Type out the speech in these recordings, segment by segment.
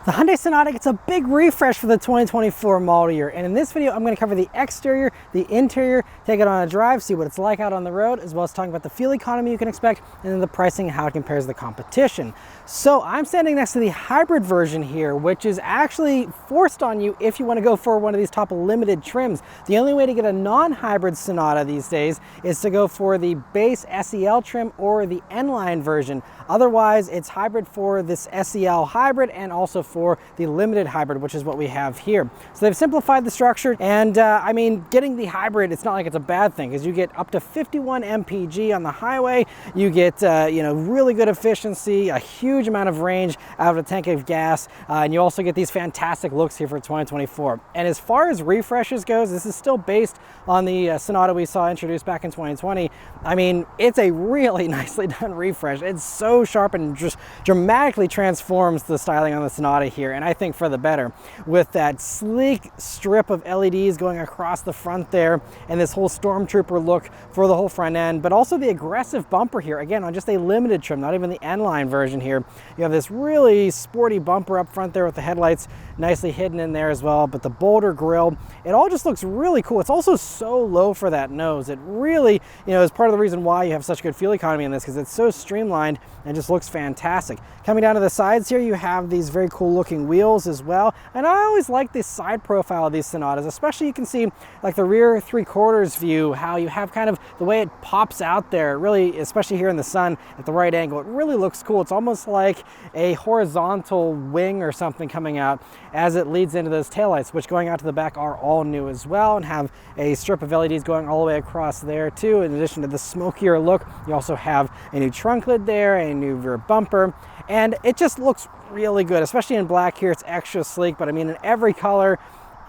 The Hyundai Sonata gets a big refresh for the 2024 model year, and in this video I'm going to cover the exterior, the interior, take it on a drive, see what it's like out on the road, as well as talking about the fuel economy you can expect, and then the pricing and how it compares to the competition. So I'm standing next to the hybrid version here, which is actually forced on you if you want to go for one of these top limited trims. The only way to get a non-hybrid Sonata these days is to go for the base SEL trim or the N-Line version. Otherwise, it's hybrid for this SEL hybrid and also for the limited hybrid, which is what we have here. So they've simplified the structure, and I mean, getting the hybrid, it's not like it's a bad thing, because you get up to 51 mpg on the highway, you get really good efficiency, a huge amount of range out of a tank of gas, and you also get these fantastic looks here for 2024. And as far as refreshes goes, this is still based on the Sonata we saw introduced back in 2020. I mean, it's a really nicely done refresh. It's so sharp and just dramatically transforms the styling on the Sonata here, and I think for the better, with that sleek strip of LEDs going across the front there and this whole Stormtrooper look for the whole front end, but also the aggressive bumper here, again on just a limited trim, not even the N-Line version here. You have this really sporty bumper up front there with the headlights nicely hidden in there as well, but the bolder grille, it all just looks really cool. It's also so low for that nose. It really, is part of the reason why you have such good fuel economy in this, because it's so streamlined and just looks fantastic. Coming down to the sides here, you have these very cool looking wheels as well, and I always like this side profile of these Sonatas, especially you can see like the rear 3/4 view, how you have kind of the way it pops out there, really, especially here in the sun at the right angle. It really looks cool. It's almost like a horizontal wing or something coming out as it leads into those taillights, which going out to the back are all new as well, and have a strip of LEDs going all the way across there too. In addition to the smokier look, you also have a new trunk lid there, a new rear bumper, and it just looks really good, especially in black here. It's extra sleek, but I mean in every color,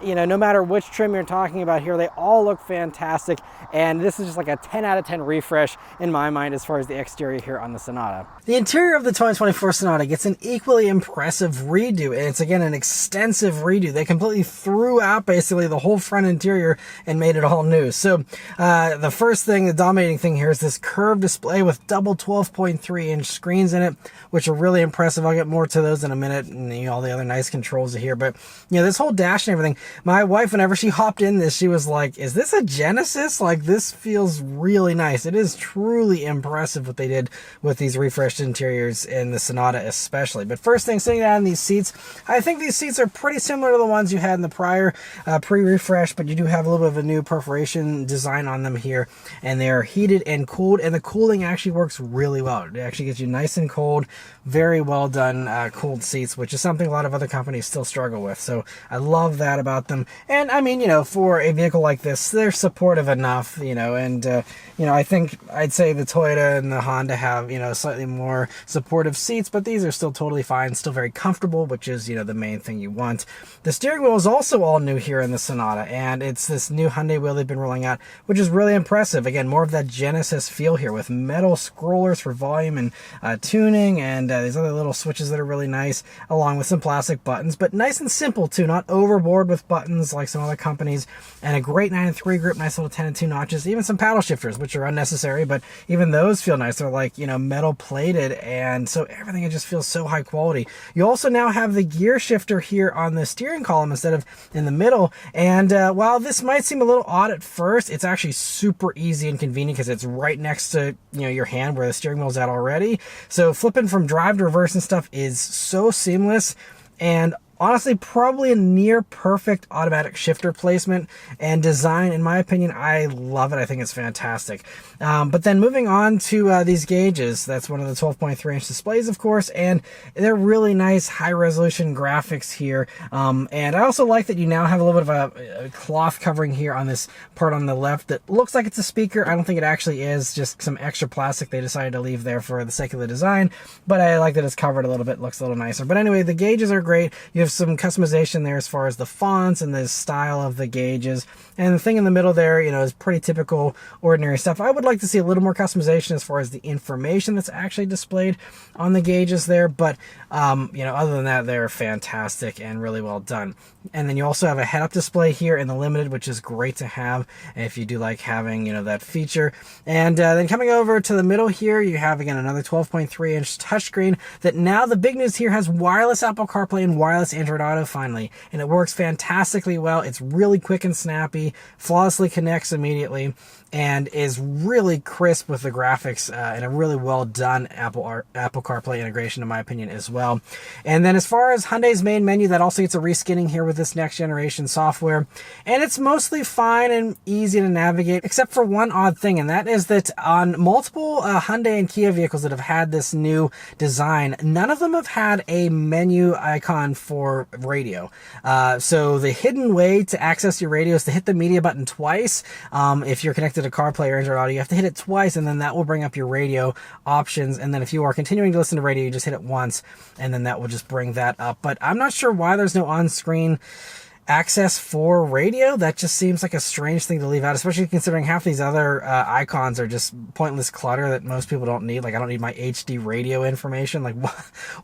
no matter which trim you're talking about here, they all look fantastic, and this is just like a 10 out of 10 refresh in my mind as far as the exterior here on the Sonata. The interior of the 2024 Sonata gets an equally impressive redo, and it's again an extensive redo. They completely threw out basically the whole front interior and made it all new. So the first thing, the dominating thing here, is this curved display with double 12.3-inch screens in it, which are really impressive. I'll get more to those in a minute, and all the other nice controls here. But this whole dash and everything, my wife, whenever she hopped in this, she was like, is this a Genesis? Like, this feels really nice. It is truly impressive what they did with these refreshed interiors in the Sonata especially. But first thing, sitting down in these seats, I think these seats are pretty similar to the ones you had in the prior pre-refresh, but you do have a little bit of a new perforation design on them here, and they're heated and cooled, and the cooling actually works really well. It actually gets you nice and cold, very well done cooled seats, which is something a lot of other companies still struggle with. So I love that about them. And I mean, for a vehicle like this, they're supportive enough, and I think I'd say the Toyota and the Honda have, slightly more supportive seats, but these are still totally fine, still very comfortable, which is, the main thing you want. The steering wheel is also all new here in the Sonata, and it's this new Hyundai wheel they've been rolling out, which is really impressive. Again, more of that Genesis feel here with metal scrollers for volume and tuning, and these other little switches that are really nice, along with some plastic buttons, but nice and simple too, not overboard with buttons like some other companies, and a great 9-3 grip, nice little 10-2 notches, even some paddle shifters, which are unnecessary, but even those feel nice. They're like, metal plated, and so everything, it just feels so high quality. You also now have the gear shifter here on the steering column instead of in the middle, and while this might seem a little odd at first, it's actually super easy and convenient because it's right next to your hand where the steering wheel's at already. So flipping from drive to reverse and stuff is so seamless, and honestly, probably a near perfect automatic shifter placement and design. In my opinion, I love it. I think it's fantastic. But then moving on to these gauges, that's one of the 12.3-inch displays, of course, and they're really nice high-resolution graphics here. And I also like that you now have a little bit of a cloth covering here on this part on the left that looks like it's a speaker. I don't think it actually is, just some extra plastic they decided to leave there for the sake of the design, but I like that it's covered a little bit, looks a little nicer. But anyway, the gauges are great. You have have some customization there as far as the fonts and the style of the gauges. And the thing in the middle there, you know, is pretty typical ordinary stuff. I would like to see a little more customization as far as the information that's actually displayed on the gauges there. But, you know, other than that, they're fantastic and really well done. And then you also have a head-up display here in the Limited, which is great to have if you do like having, you know, that feature. And then coming over to the middle here, you have, again, another 12.3-inch touchscreen that now the big news here has wireless Apple CarPlay and wireless Android Auto finally. And it works fantastically well. It's really quick and snappy, flawlessly connects immediately, and is really crisp with the graphics and a really well done Apple CarPlay integration, in my opinion, as well. And then as far as Hyundai's main menu, that also gets a reskinning here with this next generation software. And it's mostly fine and easy to navigate, except for one odd thing, and that is that on multiple Hyundai and Kia vehicles that have had this new design, none of them have had a menu icon for radio. So the hidden way to access your radio is to hit the media button twice. If you're connected to CarPlay or Android Auto, you have to hit it twice, and then that will bring up your radio options. And then if you are continuing to listen to radio, you just hit it once, and then that will just bring that up. But I'm not sure why there's no on-screen access for radio. That just seems like a strange thing to leave out, especially considering half these other icons are just pointless clutter that most people don't need. Like, I don't need my HD radio information. Like,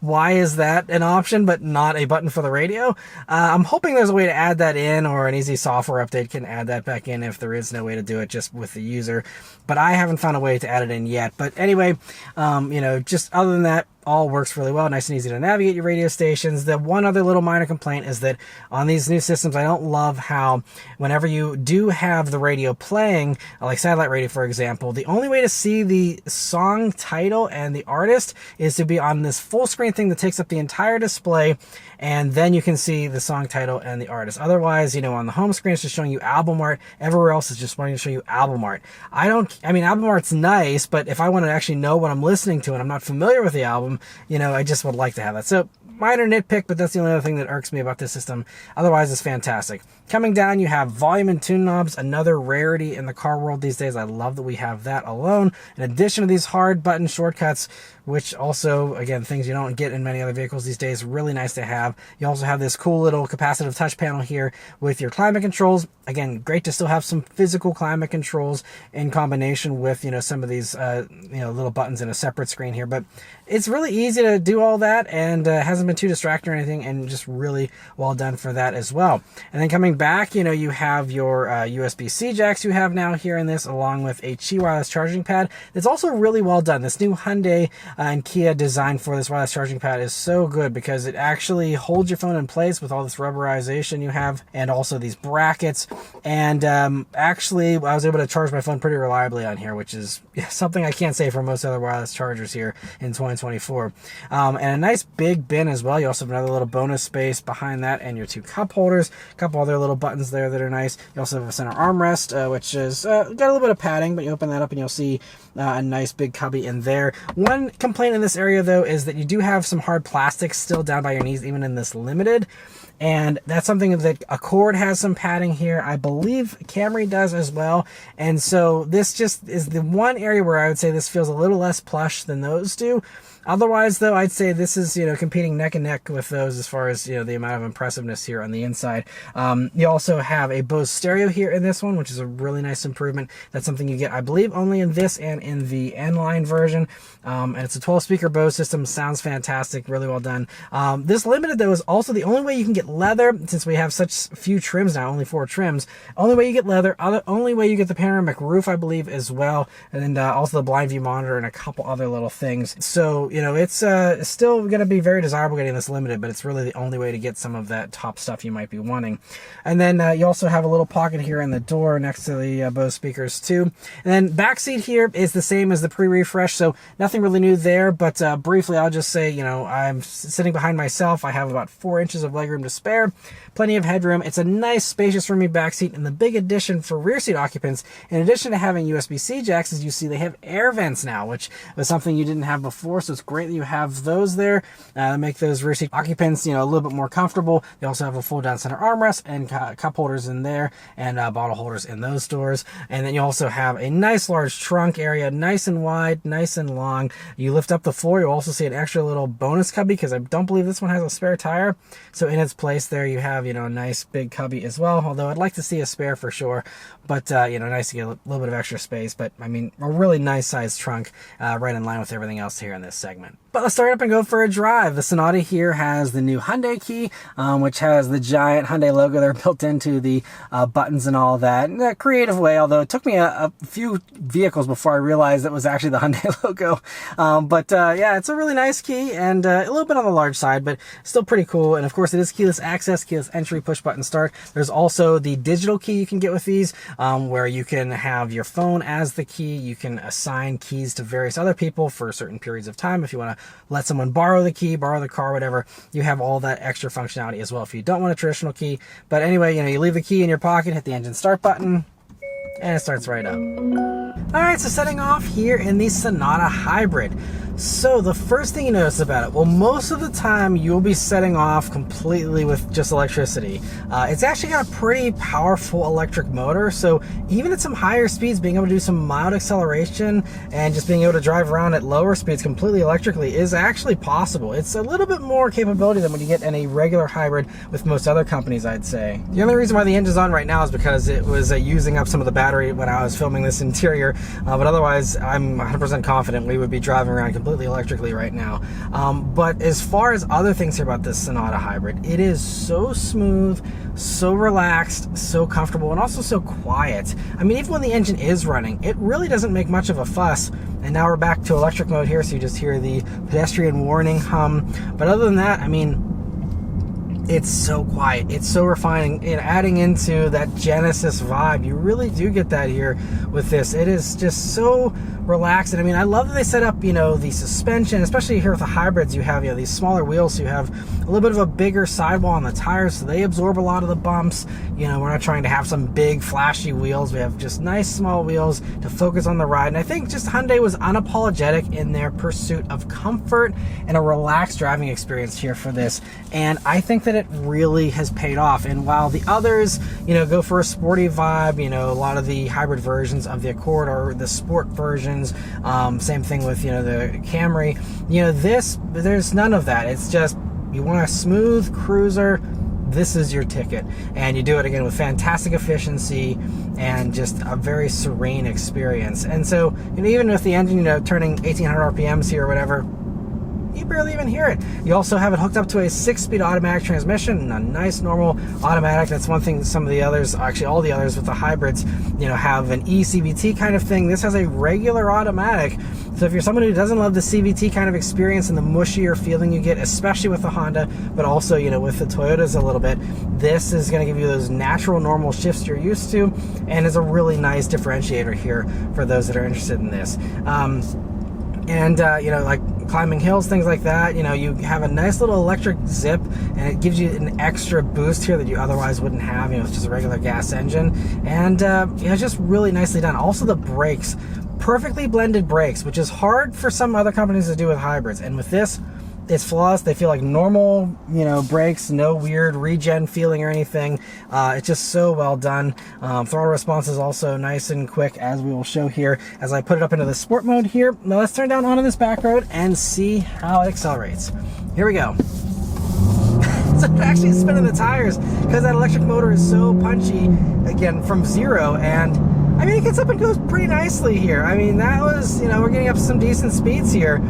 why is that an option but not a button for the radio? I'm hoping there's a way to add that in, or an easy software update can add that back in if there is no way to do it just with the user. But I haven't found a way to add it in yet. But anyway, you know, just other than that, all works really well, nice and easy to navigate your radio stations. The one other little minor complaint is that on these new systems, I don't love how whenever you do have the radio playing, like satellite radio, for example, the only way to see the song title and the artist is to be on this full screen thing that takes up the entire display, and then you can see the song title and the artist. Otherwise, you know, on the home screen, it's just showing you album art. Everywhere else is just wanting to show you album art. I mean, album art's nice, but if I want to actually know what I'm listening to and I'm not familiar with the album, you know, I just would like to have that. So minor nitpick, but that's the only other thing that irks me about this system. Otherwise, it's fantastic. Coming down, you have volume and tune knobs, another rarity in the car world these days. I love that we have that alone. In addition to these hard button shortcuts, which also, again, things you don't get in many other vehicles these days, really nice to have. You also have this cool little capacitive touch panel here with your climate controls. Again, great to still have some physical climate controls in combination with, you know, some of these, you know, little buttons in a separate screen here. But it's really easy to do all that, and hasn't been too distracting or anything, and just really well done for that as well. And then coming back, you know, you have your USB-C jacks you have now here in this, along with a Qi wireless charging pad. It's also really well done. This new Hyundai and Kia design for this wireless charging pad is so good because it actually holds your phone in place with all this rubberization you have, and also these brackets. And actually, I was able to charge my phone pretty reliably on here, which is something I can't say for most other wireless chargers here in 2024. And a nice big bin as well. You also have another little bonus space behind that, and your two cup holders, a couple other little buttons there that are nice. You also have a center armrest, which is got a little bit of padding, but you open that up and you'll see a nice big cubby in there. One complaint in this area, though, is that you do have some hard plastics still down by your knees, even in this Limited. And that's something that Accord has some padding here. I believe Camry does as well. And so this just is the one area where I would say this feels a little less plush than those do. Otherwise, though, I'd say this is, you know, competing neck and neck with those as far as, you know, the amount of impressiveness here on the inside. You also have a Bose stereo here in this one, which is a really nice improvement. That's something you get, I believe, only in this and in the N-Line version. And it's a 12-speaker Bose system. Sounds fantastic. Really well done. This Limited, though, is also the only way you can get leather, since we have such few trims now, only 4 trims. Only way you get leather, only way you get the panoramic roof, I believe, as well. And then also the blind view monitor and a couple other little things. So, you know, it's still going to be very desirable getting this Limited, but it's really the only way to get some of that top stuff you might be wanting. And then you also have a little pocket here in the door next to the Bose speakers too. And then back seat here is the same as the pre-refresh, so nothing really new there. But briefly, I'll just say, you know, I'm sitting behind myself. I have about 4 inches of legroom to spare. Plenty of headroom. It's a nice, spacious, roomy back seat, and the big addition for rear seat occupants, in addition to having USB-C jacks, as you see, they have air vents now, which was something you didn't have before, so it's great that you have those there to make those rear seat occupants, you know, a little bit more comfortable. They also have a fold-down center armrest and cup holders in there, and bottle holders in those doors. And then you also have a nice large trunk area, nice and wide, nice and long. You lift up the floor, you'll also see an extra little bonus cubby, because I don't believe this one has a spare tire. So in its place there, you have, you know, a nice big cubby as well, although I'd like to see a spare for sure. But you know, nice to get a little bit of extra space. But I mean, a really nice sized trunk, right in line with everything else here in this segment. But let's start up and go for a drive. The Sonata here has the new Hyundai key, which has the giant Hyundai logo there built into the buttons and all that in a creative way, although it took me a few vehicles before I realized it was actually the Hyundai logo. Yeah, it's a really nice key, and a little bit on the large side, but still pretty cool. And of course, it is keyless access, keyless entry, push button start. There's also the digital key you can get with these, where you can have your phone as the key. You can assign keys to various other people for certain periods of time. If you want to let someone borrow the key, borrow the car, whatever, you have all that extra functionality as well if you don't want a traditional key. But anyway, you know, you leave the key in your pocket, hit the engine start button, and it starts right up. All right, so setting off here in the Sonata Hybrid. So the first thing you notice about it, well, most of the time you'll be setting off completely with just electricity. It's actually got a pretty powerful electric motor, so even at some higher speeds, being able to do some mild acceleration and just being able to drive around at lower speeds completely electrically is actually possible. It's a little bit more capability than what you get in a regular hybrid with most other companies, I'd say. The only reason why the engine's on right now is because it was using up some of the battery when I was filming this interior, but otherwise I'm 100% confident we would be driving around completely electrically right now. But as far as other things here about this Sonata Hybrid, it is so smooth, so relaxed, so comfortable, and also so quiet. I mean, even when the engine is running, it really doesn't make much of a fuss. And now we're back to electric mode here, so you just hear the pedestrian warning hum. But other than that, I mean, it's so quiet, it's so refining, and adding into that Genesis vibe. You really do get that here with this. It is just so relaxed. And I mean, I love that they set up, you know, the suspension, especially here with the hybrids. You have, you know, these smaller wheels, so you have a little bit of a bigger sidewall on the tires, so they absorb a lot of the bumps. You know, we're not trying to have some big flashy wheels. We have just nice small wheels to focus on the ride. And I think just Hyundai was unapologetic in their pursuit of comfort and a relaxed driving experience here for this. And I think that it really has paid off. And while the others, you know, go for a sporty vibe, you know, a lot of the hybrid versions of the Accord are the sport versions. Same thing with, you know, the Camry. You know, there's none of that. It's just, you want a smooth cruiser, this is your ticket. And you do it again with fantastic efficiency and just a very serene experience. And so, you know, even with the engine, you know, turning 1800 RPMs here or whatever, you barely even hear it. You also have it hooked up to a 6-speed automatic transmission, a nice normal automatic. That's one thing that some of the others, actually all the others with the hybrids, you know, have an eCVT kind of thing. This has a regular automatic. So if you're someone who doesn't love the CVT kind of experience and the mushier feeling you get, especially with the Honda, but also, you know, with the Toyotas a little bit, this is going to give you those natural normal shifts you're used to, and is a really nice differentiator here for those that are interested in this. You know, like climbing hills, things like that, you know, you have a nice little electric zip, and it gives you an extra boost here that you otherwise wouldn't have. You know, it's just a regular gas engine, and you know, it's just really nicely done. Also, the brakes, perfectly blended brakes, which is hard for some other companies to do with hybrids, and with this, it's flawless. They feel like normal, you know, brakes, no weird regen feeling or anything. It's just so well done. Throttle response is also nice and quick, as we will show here as I put it up into the sport mode here. Now let's turn down onto this back road and see how it accelerates. Here we go. So it actually spinning the tires because that electric motor is so punchy, again, from zero. And I mean, it gets up and goes pretty nicely here. I mean, that was, you know, we're getting up to some decent speeds here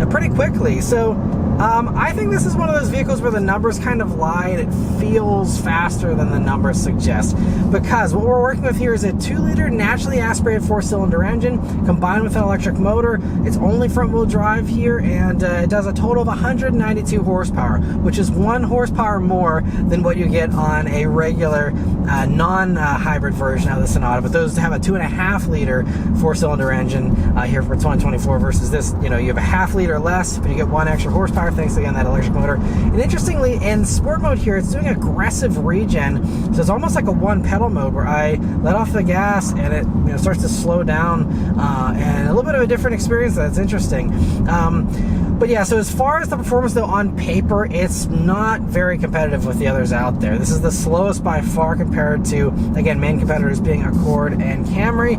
pretty quickly. So I think this is one of those vehicles where the numbers kind of lie and it feels faster than the numbers suggest, because what we're working with here is a 2-liter naturally aspirated 4-cylinder engine combined with an electric motor. It's only front-wheel drive here, and it does a total of 192 horsepower, which is 1 horsepower more than what you get on a regular non-hybrid version of the Sonata. But those have a 2.5-liter 4-cylinder engine here for 2024 versus this. You know, you have a 0.5 liter less, but you get 1 extra horsepower horsepower, thanks again that electric motor. And interestingly, in sport mode here, it's doing aggressive regen, so it's almost like a one pedal mode where I let off the gas and it starts to slow down, and a little bit of a different experience. That's interesting. But yeah, so as far as the performance though, on paper, it's not very competitive with the others out there. This is the slowest by far compared to, again, main competitors being Accord and Camry.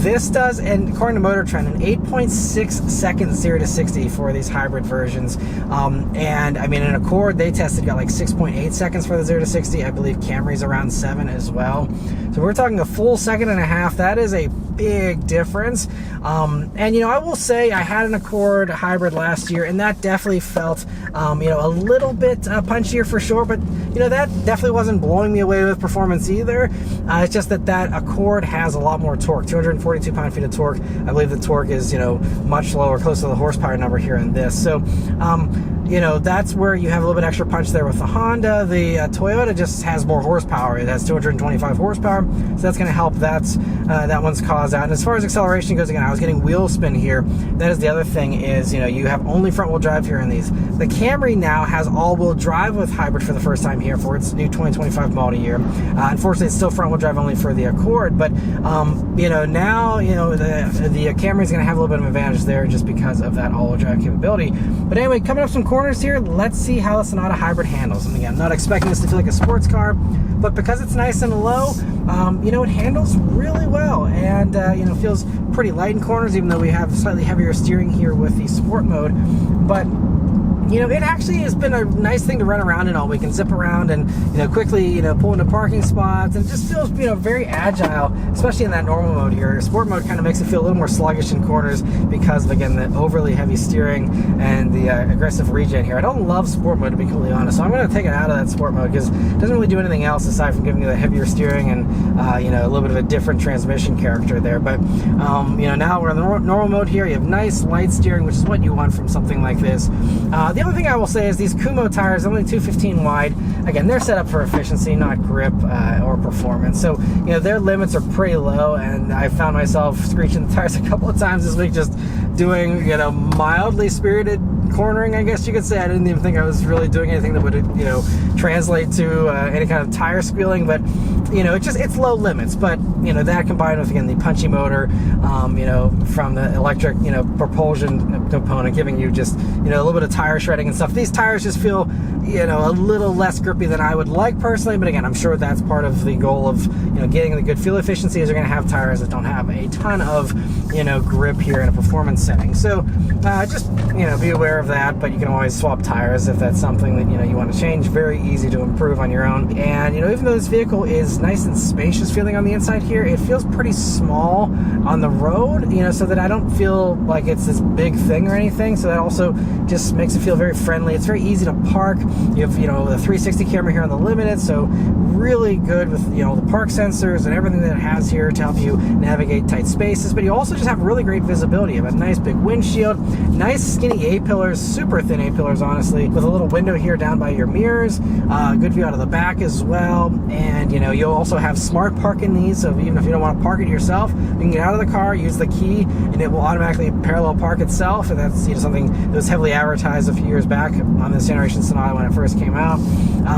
This does, and according to Motor Trend, an 8.6 seconds 0 to 60 for these hybrid versions. And I mean, in Accord, they got like 6.8 seconds for the 0 to 60. I believe Camry's around 7 as well. So we're talking a full second and a half. That is a big difference. And I will say I had an Accord hybrid last year, and that definitely felt a little bit punchier for sure, but that definitely wasn't blowing me away with performance either. It's just that Accord has a lot more torque, 242 pound-feet of torque. I believe the torque is much lower, close to the horsepower number here in this. So that's where you have a little bit extra punch there with the Honda. The Toyota just has more horsepower. It has 225 horsepower, so that's going to help that one's cause out. And as far as acceleration goes, again, I was getting wheel spin here. That is the other thing is, you have only front-wheel drive here in these. The Camry now has all-wheel drive with hybrid for the first time here for its new 2025 model year. Unfortunately, it's still front-wheel drive only for the Accord, but now the Camry is going to have a little bit of advantage there just because of that all-wheel drive capability. But anyway, coming up some corners here, let's see how the Sonata Hybrid handles. And again, I'm not expecting this to feel like a sports car, but because it's nice and low, it handles really well, and feels pretty light in corners, even though we have slightly heavier steering here with the sport mode. But it actually has been a nice thing to run around in all. We can zip around and, quickly, pull into parking spots, and just feels, very agile, especially in that normal mode here. Sport mode kind of makes it feel a little more sluggish in corners because of, again, the overly heavy steering and the aggressive regen here. I don't love sport mode, to be completely honest, so I'm going to take it out of that sport mode because it doesn't really do anything else aside from giving you the heavier steering and, a little bit of a different transmission character there. But, now we're in the normal mode here. You have nice light steering, which is what you want from something like this. The other thing I will say is these Kumo tires, only 215 wide. Again, they're set up for efficiency, not grip or performance. So, their limits are pretty low, and I found myself screeching the tires a couple of times this week just doing, mildly spirited cornering, I guess you could say. I didn't even think I was really doing anything that would, translate to any kind of tire squealing, but, it's low limits. But, that combined with, again, the punchy motor, from the electric, propulsion component, giving you just, a little bit of tire shredding and stuff. These tires just feel, a little less grippy than I would like personally, but again, I'm sure that's part of the goal of, getting the good fuel efficiency is you're going to have tires that don't have a ton of, grip here in a performance setting. So, just, be aware of that, but you can always swap tires if that's something that, you want to change. Very easy to improve on your own. And, even though this vehicle is nice and spacious feeling on the inside here, it feels pretty small on the road, so that I don't feel like it's this big thing or anything. So that also just makes it feel very friendly. It's very easy to park. You have, the 360 camera here on the Limited, so really good with, the park sensors and everything that it has here to help you navigate tight spaces. But you also just have really great visibility. You have a nice big windshield, nice skinny A-pillars, super thin A-pillars, honestly, with a little window here down by your mirrors, good view out of the back as well. And, you'll also have smart park in these, so even if you don't want to park it yourself, you can get out of the car, use the key, and it will automatically parallel park itself. And that's something that was heavily advertised a few years back on this generation Sonata when it first came out.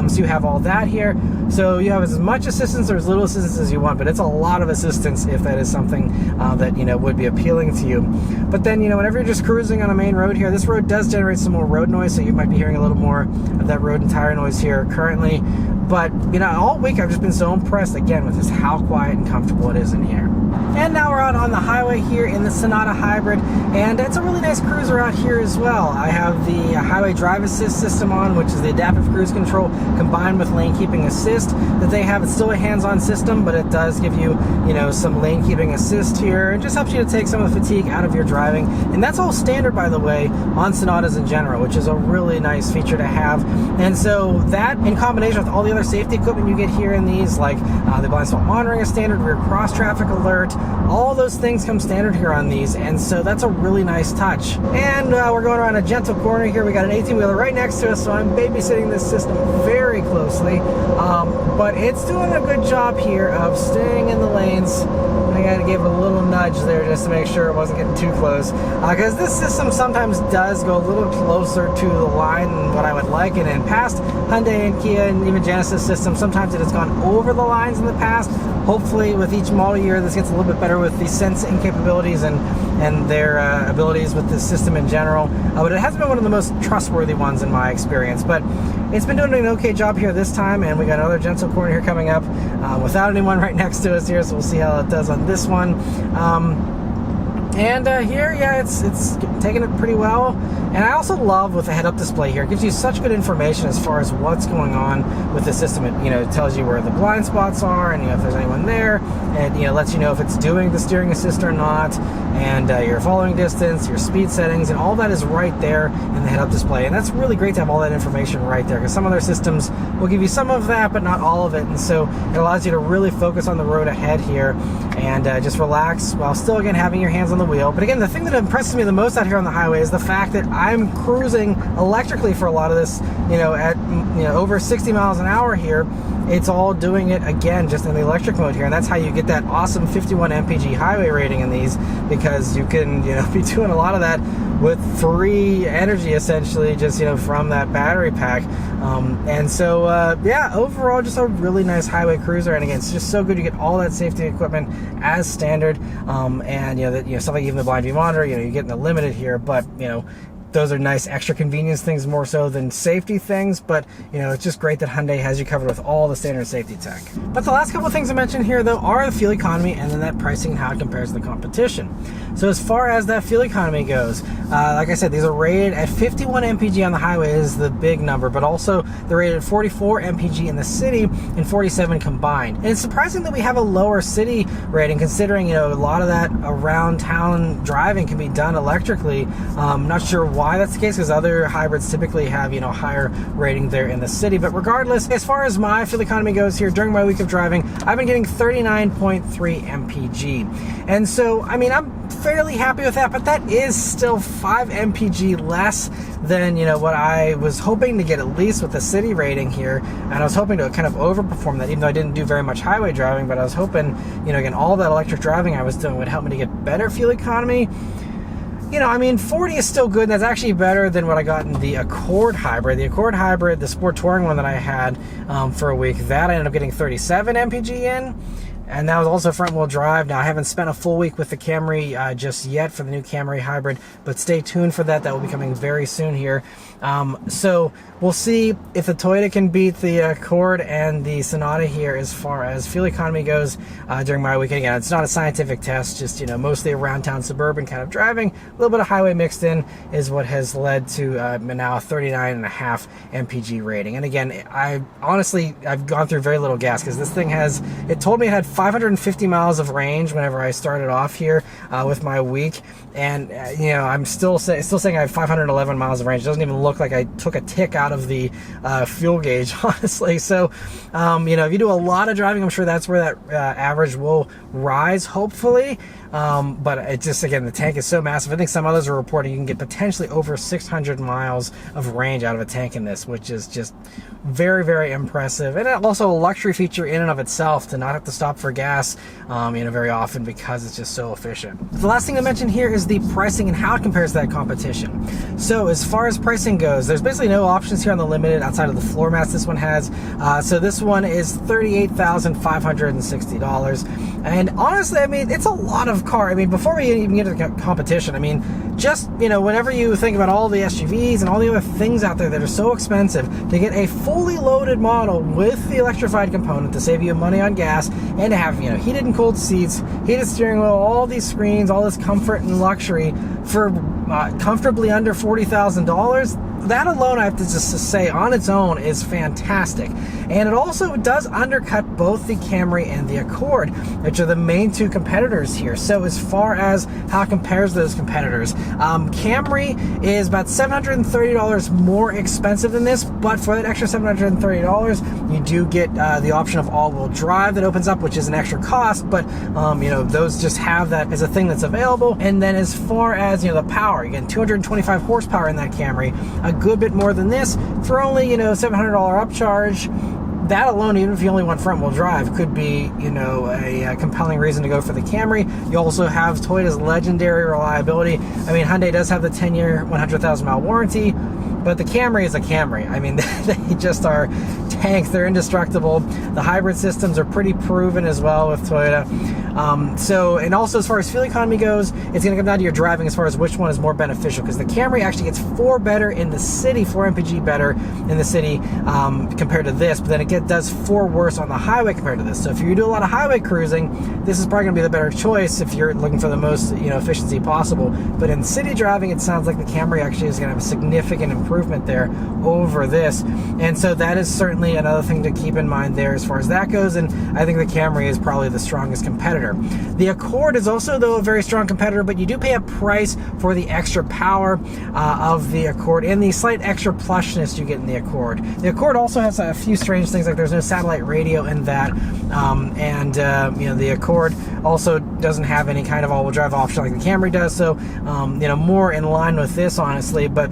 So you have all that here. So you have as much assistance or as little assistance as you want, but it's a lot of assistance if that is something that would be appealing to you. But then whenever you're just cruising on a main road here, this road does generate some more road noise, so you might be hearing a little more of that road and tire noise here currently. But all week I've just been so impressed again with just how quiet and comfortable it is in here. And now we're out on the highway here in the Sonata Hybrid, and it's a really nice cruiser out here as well. I have the highway drive assist system on, which is the adaptive cruise control combined with lane keeping assist that they have. It's still a hands-on system, but it does give you, some lane keeping assist here, and just helps you to take some of the fatigue out of your driving. And that's all standard, by the way, on Sonatas in general, which is a really nice feature to have. And so that, in combination with all the other safety equipment you get here in these, like the blind spot monitoring is standard, rear cross traffic alert, all those things come standard here on these, and so that's a really nice touch. And we're going around a gentle corner here. We got an 18-wheeler right next to us, so I'm babysitting this system very closely. But it's doing a good job here of staying in the lanes. I had to give it a little nudge there just to make sure it wasn't getting too close. Because this system sometimes does go a little closer to the line than what I would like. And in past Hyundai and Kia and even Genesis systems, sometimes it has gone over the lines in the past. Hopefully with each model year, this gets a little bit better with the sensing capabilities and their abilities with this system in general. But it hasn't been one of the most trustworthy ones in my experience. But it's been doing an okay job here this time, and we got another gentle corner here coming up without anyone right next to us here, so we'll see how it does on this one. Here, yeah, it's taking it pretty well. And I also love with the head-up display here, it gives you such good information as far as what's going on with the system. It, it tells you where the blind spots are, and if there's anyone there, and lets you know if it's doing the steering assist or not, and your following distance, your speed settings, and all that is right there in the head-up display. And that's really great to have all that information right there, because some other systems will give you some of that, but not all of it. And so it allows you to really focus on the road ahead here and just relax while still, again, having your hands on the wheel. But again, the thing that impresses me the most out here on the highway is the fact that I'm cruising electrically for a lot of this, at over 60 miles an hour here. It's all doing it again just in the electric mode here, and that's how you get that awesome 51 mpg highway rating in these, because you can be doing a lot of that with free energy essentially, just from that battery pack. And so yeah, overall just a really nice highway cruiser. And again, it's just so good. You get all that safety equipment as standard, and stuff like even the blind view monitor, you're getting the limited here, but those are nice extra convenience things more so than safety things. But it's just great that Hyundai has you covered with all the standard safety tech. But the last couple of things I mentioned here though are the fuel economy, and then that pricing and how it compares to the competition. So as far as that fuel economy goes, like I said, these are rated at 51 mpg on the highway is the big number, but also they're rated at 44 mpg in the city and 47 combined. And it's surprising that we have a lower city rating, considering a lot of that around town driving can be done electrically. Not sure why that's the case, because other hybrids typically have higher rating there in the city. But regardless, as far as my fuel economy goes here, during my week of driving, I've been getting 39.3 mpg. And so I'm fairly happy with that, but that is still 5 mpg less than what I was hoping to get, at least with the city rating here. And I was hoping to kind of overperform that, even though I didn't do very much highway driving. But I was hoping again, all that electric driving I was doing would help me to get better fuel economy. 40 is still good, and that's actually better than what I got in the Accord Hybrid. The Accord Hybrid, the Sport Touring one that I had for a week, that I ended up getting 37 mpg in. And that was also front-wheel drive. Now, I haven't spent a full week with the Camry just yet for the new Camry Hybrid, but stay tuned for that. That will be coming very soon here. So we'll see if the Toyota can beat the Accord and the Sonata here as far as fuel economy goes during my weekend. Again, it's not a scientific test, just mostly around town suburban kind of driving. A little bit of highway mixed in is what has led to now a 39.5 mpg rating. And again, I've gone through very little gas, because this thing it told me it had 550 miles of range whenever I started off here with my week, and I'm still saying I have 511 miles of range. It doesn't even look like I took a tick out of the fuel gauge, honestly. So if you do a lot of driving, I'm sure that's where that average will rise, hopefully. But it just, again, the tank is so massive. I think some others are reporting you can get potentially over 600 miles of range out of a tank in this, which is just very, very impressive. And also a luxury feature in and of itself to not have to stop for gas very often, because it's just so efficient. The last thing to mention here is the pricing and how it compares to that competition. So as far as pricing goes, there's basically no options here on the Limited outside of the floor mats this one has. So this one is $38,560. And honestly, it's a lot of car. Before we even get to the competition, just, whenever you think about all the SUVs and all the other things out there that are so expensive, to get a fully loaded model with the electrified component to save you money on gas, and to have, heated and cooled seats, heated steering wheel, all these screens, all this comfort and luxury for comfortably under $40,000, that alone, I have to just say, on its own is fantastic. And it also does undercut both the Camry and the Accord, which are the main two competitors here. So as far as how it compares to those competitors, Camry is about $730 more expensive than this, but for that extra $730, you do get the option of all-wheel drive that opens up, which is an extra cost, but those just have that as a thing that's available. And then as far as the power, again, 225 horsepower in that Camry, a good bit more than this for only $700 upcharge. that alone, even if you only want front-wheel drive, could be, you know, a compelling reason to go for the Camry. You also have Toyota's legendary reliability. I mean, Hyundai does have the 10-year, 100,000-mile warranty, but the Camry is a Camry. I mean, they just are tanks. They're indestructible. The hybrid systems are pretty proven as well with Toyota. And also as far as fuel economy goes, it's going to come down to your driving as far as which one is more beneficial, because the Camry actually gets 4 better in the city, 4 mpg better in the city compared to this, but then it does 4 worse on the highway compared to this. So if you do a lot of highway cruising, this is probably going to be the better choice if you're looking for the most, you know, efficiency possible. But in city driving, it sounds like the Camry actually is going to have a significant improvement there over this, and so that is certainly another thing to keep in mind there as far as that goes. And I think the Camry is probably the strongest competitor. The Accord is also, though, a very strong competitor, but you do pay a price for the extra power of the Accord and the slight extra plushness you get in the Accord. The Accord also has a few strange things, like there's no satellite radio in that, you know, the Accord also doesn't have any kind of all-wheel drive option like the Camry does, so you know, more in line with this, honestly. But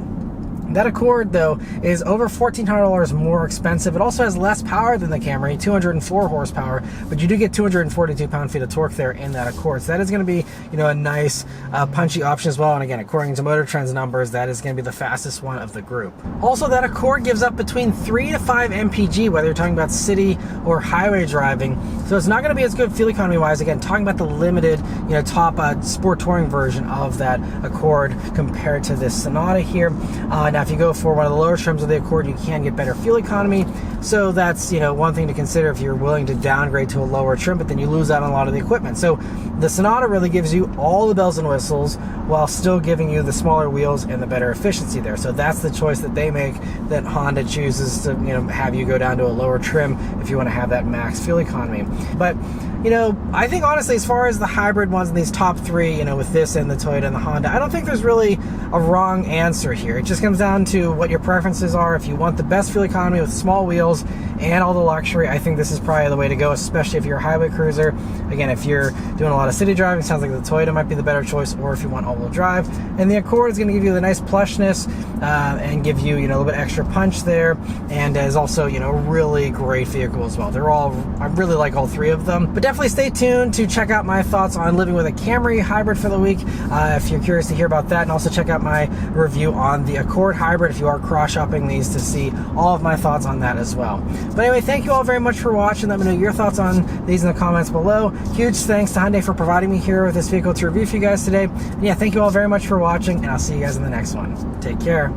that Accord, though, is over $1,400 more expensive. It also has less power than the Camry, 204 horsepower, but you do get 242 pound-feet of torque there in that Accord. So that is going to be, you know, a nice punchy option as well. And again, according to Motor Trend's numbers, that is going to be the fastest one of the group. Also, that Accord gives up between 3 to 5 mpg, whether you're talking about city or highway driving. So it's not going to be as good fuel economy-wise. Again, talking about the limited, you know, top sport touring version of that Accord compared to this Sonata here. Now, if you go for one of the lower trims of the Accord, you can get better fuel economy. So that's, you know, one thing to consider if you're willing to downgrade to a lower trim, but then you lose out on a lot of the equipment. So the Sonata really gives you all the bells and whistles while still giving you the smaller wheels and the better efficiency there. So that's the choice that they make, that Honda chooses to, you know, have you go down to a lower trim if you want to have that max fuel economy. But, you know, I think honestly, as far as the hybrid ones in these top 3, you know, with this and the Toyota and the Honda, I don't think there's really a wrong answer here. It just comes down to what your preferences are. If you want the best fuel economy with small wheels and all the luxury, I think this is probably the way to go, especially if you're a highway cruiser. Again, if you're doing a lot of city driving, sounds like the Toyota might be the better choice, or if you want all-wheel drive. And the Accord is going to give you the nice plushness and give you, you know, a little bit extra punch there, and is also, you know, a really great vehicle as well. I really like all 3 of them. But definitely stay tuned to check out my thoughts on living with a Camry hybrid for the week, if you're curious to hear about that, and also check out my review on the Accord hybrid if you are cross-shopping these to see all of my thoughts on that as well. But anyway, thank you all very much for watching. Let me know your thoughts on these in the comments below. Huge thanks to Hyundai for providing me here with this vehicle to review for you guys today. And yeah, thank you all very much for watching, and I'll see you guys in the next one. Take care.